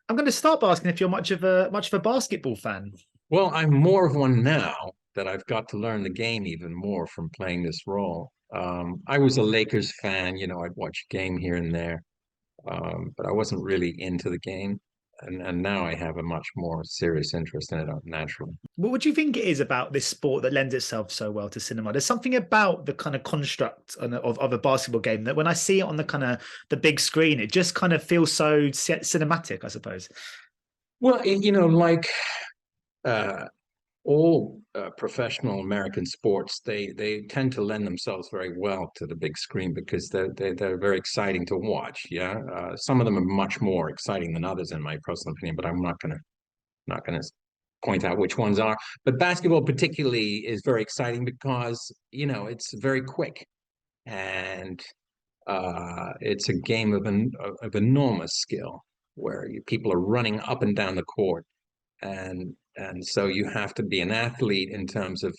I'm going to start by asking if you're much of a basketball fan. Well, I'm more of one now that I've got to learn the game even more from playing this role. I was a Lakers fan, I'd watch a game here and there, but I wasn't really into the game. And now I have a much more serious interest in it naturally. What do you think it is about this sport that lends itself so well to cinema? There's something about the kind of construct of a basketball game that when I see it on the kind of the big screen, it just kind of feels so cinematic, I suppose. Well, like uh, all professional American sports, they tend to lend themselves very well to the big screen because they're very exciting to watch. Yeah, some of them are much more exciting than others, in my personal opinion. But I'm not gonna point out which ones are. But basketball particularly is very exciting because it's very quick and it's a game of enormous skill where people are running up and down the court and so you have to be an athlete in terms of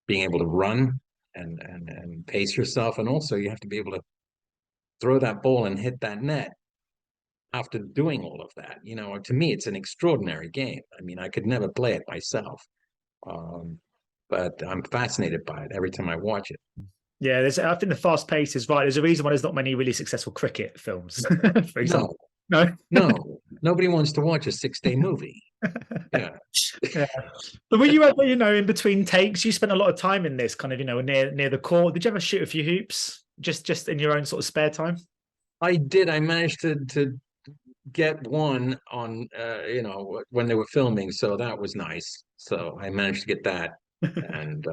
being able to run and pace yourself, and also you have to be able to throw that ball and hit that net after doing all of that. To me, it's an extraordinary game. I mean, I could never play it myself, um, but I'm fascinated by it every time I watch it. Yeah, I think the fast pace is right. There's a reason why there's not many really successful cricket films, for No, example. No. no, nobody wants to watch a 6-day movie. Yeah. Yeah. But were you ever, in between takes, you spent a lot of time in this kind of, near the court. Did you ever shoot a few hoops just in your own sort of spare time? I did. I managed to get one on when they were filming, so that was nice. So I managed to get that, and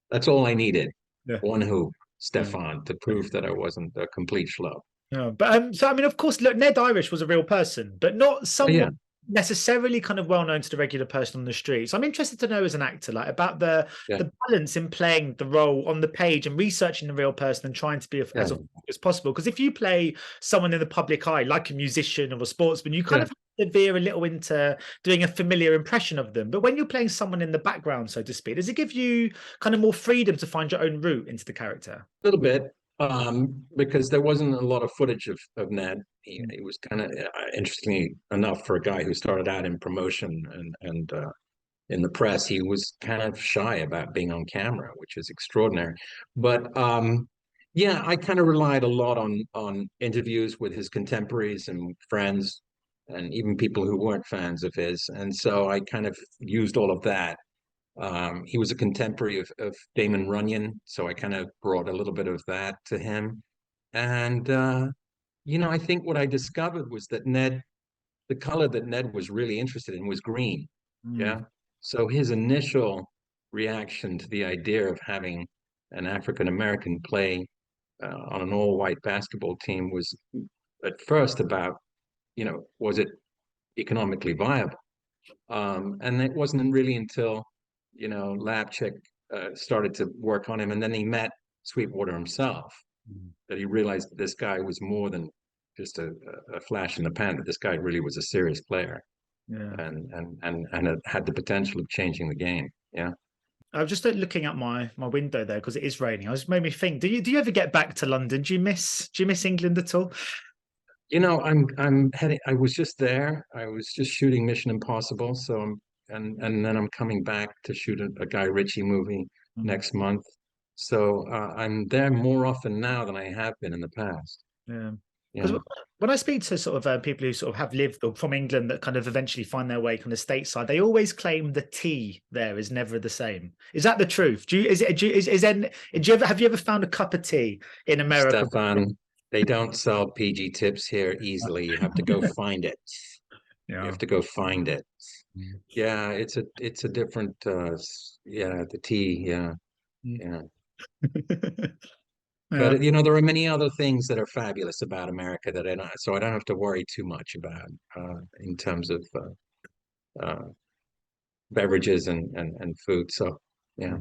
that's all I needed. Yeah. One hoop, Yeah. Stefan, to prove that I wasn't a complete schlub. Yeah. But so I mean, of course, look, Ned Irish was a real person, but not Oh someone yeah, necessarily kind of well known to the regular person on the street. So I'm interested to know as an actor, like about the yeah, the balance in playing the role on the page and researching the real person and trying to be as yeah, authentic as possible. Because if you play someone in the public eye, like a musician or a sportsman, you kind yeah. of have to veer a little into doing a familiar impression of them. But when you're playing someone in the background, so to speak, does it give you kind of more freedom to find your own route into the character? A little bit, because there wasn't a lot of footage of Ned. He was kind of interestingly enough for a guy who started out in promotion and in the press, he was kind of shy about being on camera, which is extraordinary. But yeah, I kind of relied a lot on interviews with his contemporaries and friends, and even people who weren't fans of his. And so I kind of used all of that. He was a contemporary of Damon Runyon, so I kind of brought a little bit of that to him. And I think what I discovered was that the color that Ned was really interested in was green. Mm. Yeah. So his initial reaction to the idea of having an African American play on an all-white basketball team was at first about, was it economically viable? And it wasn't really until, Lapchick started to work on him, and then he met Sweetwater himself, that he realized that this guy was more than just a flash in the pan, that this guy really was a serious player Yeah. and it had the potential of changing the game. Yeah. I was just looking out my window there because it is raining. I was made me think. Do you ever get back to London? Do you miss England at all? I'm heading. I was just there. I was just shooting Mission Impossible, so and then I'm coming back to shoot a Guy Ritchie movie Mm. next month. So I'm there more often now than I have been in the past. Yeah. Yeah. Because when I speak to sort of people who sort of have lived or from England that kind of eventually find their way kind of stateside, they always claim the tea there is never the same. Is that the truth? Have you ever found a cup of tea in America? Stefan, they don't sell PG tips here easily. You have to go find it. You Yeah. have to go find it. Yeah, it's a different yeah, the tea, yeah. Yeah. Yeah. But there are many other things that are fabulous about America that I don't have to worry too much about in terms of beverages and food. So yeah,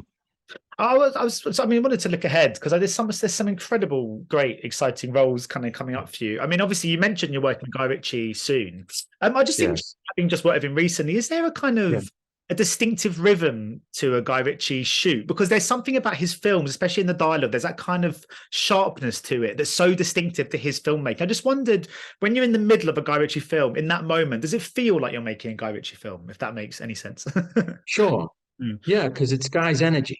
I wanted to look ahead because there's some incredible, great, exciting roles kind of coming up for you. I mean, obviously, you mentioned you're working with Guy Ritchie soon. I just think, yes, having just worked with him recently, is there a kind yeah. of a distinctive rhythm to a Guy Ritchie shoot? Because there's something about his films, especially in the dialogue, there's that kind of sharpness to it that's so distinctive to his filmmaking. I just wondered, when you're in the middle of a Guy Ritchie film, in that moment, does it feel like you're making a Guy Ritchie film, if that makes any sense? Sure. Mm. Yeah, because it's Guy's energy.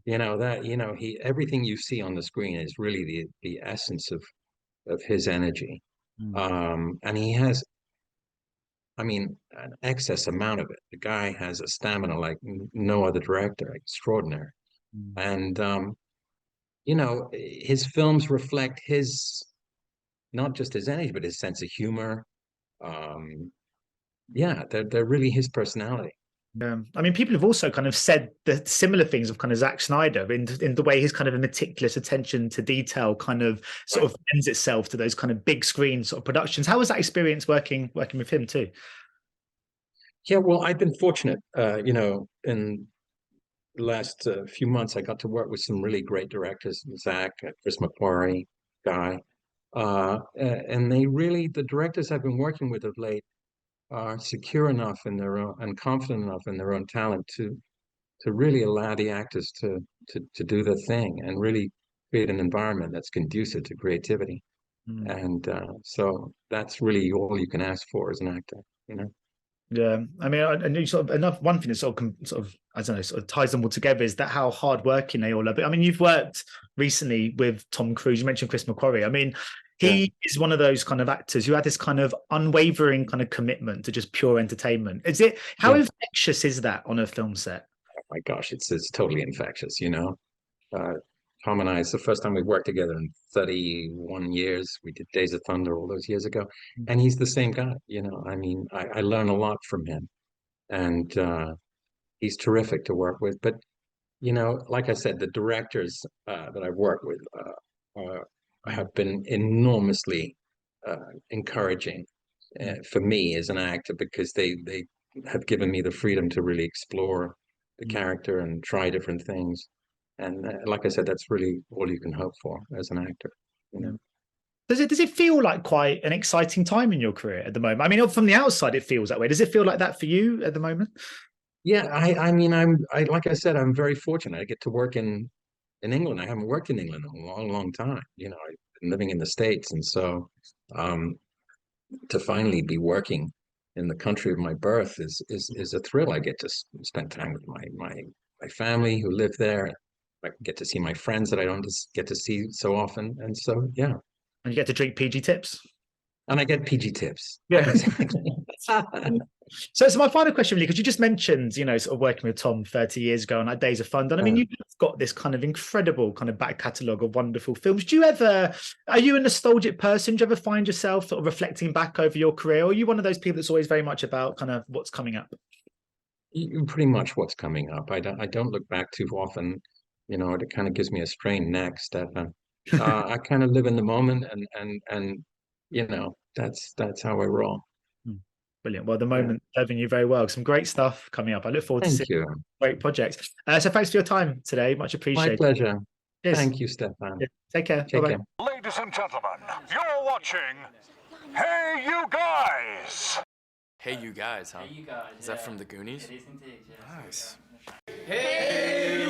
Mm. He everything you see on the screen is really the essence of his energy. Mm. And he has, I mean, an excess amount of it. The guy has a stamina like no other director, extraordinary. Mm. And his films reflect his not just his energy, but his sense of humor. Um, yeah, they're really his personality. Yeah. I mean, people have also kind of said the similar things of kind of Zack Snyder in the way his kind of a meticulous attention to detail kind of sort of lends itself to those kind of big screen sort of productions. How was that experience working with him too? Yeah, well, I've been fortunate, in the last few months, I got to work with some really great directors, Zach, Chris McQuarrie, Guy, and the directors I've been working with of late are secure enough in their own and confident enough in their own talent to really allow the actors to do their thing and really create an environment that's conducive to creativity. Mm. And so that's really all you can ask for as an actor, you know. Yeah, I mean, I knew sort of enough. One thing that sort of, I don't know, sort of ties them all together is that how hardworking they all are. But I mean, you've worked recently with Tom Cruise. You mentioned Chris McQuarrie. I mean, Yeah. he is one of those kind of actors who had this kind of unwavering kind of commitment to just pure entertainment. Is it how Yeah. infectious is that on a film set? Oh my gosh, it's totally infectious, you know. Uh, Tom and I, it's the first time we worked together in 31 years. We did Days of Thunder all those years ago. And he's the same guy, you know. I mean, I learn a lot from him. And he's terrific to work with. But, like I said, the directors that I've worked with have been enormously encouraging for me as an actor because they have given me the freedom to really explore the character and try different things. And like I said, that's really all you can hope for as an actor, you know. Does it feel like quite an exciting time in your career at the moment? I mean, from the outside, it feels that way. Does it feel like that for you at the moment? Yeah, I mean, like I said, I'm very fortunate. I get to work in England. I haven't worked in England in a long, long time. You know, I've been living in the States, and so um, to finally be working in the country of my birth is a thrill. I get to spend time with my family who live there. I get to see my friends that I don't just get to see so often, and so yeah. And you get to drink PG tips. And I get PG tips. Yeah. Exactly. So my final question, really, because you just mentioned, sort of working with Tom 30 years ago on like Days of Thunder. And I mean, you've got this kind of incredible kind of back catalogue of wonderful films. Are you a nostalgic person? Do you ever find yourself sort of reflecting back over your career? Or are you one of those people that's always very much about kind of what's coming up? Pretty much what's coming up. I don't look back too often. You know, it kind of gives me a strained neck, Stefan. I kind of live in the moment and that's how I roll. Brilliant. Well, the Yeah. moment serving you very well. Some great stuff coming up. I look forward to Thank seeing you. great projects. So thanks for your time today. Much My appreciated. pleasure. Cheers. Thank you, Stefan. Yeah. Take care. Take Bye-bye. care. Ladies and gentlemen, you're watching Hey You Guys! Hey, you guys, huh? Hey, you guys. Is that from the Goonies? It is indeed, yes. Nice. Hey,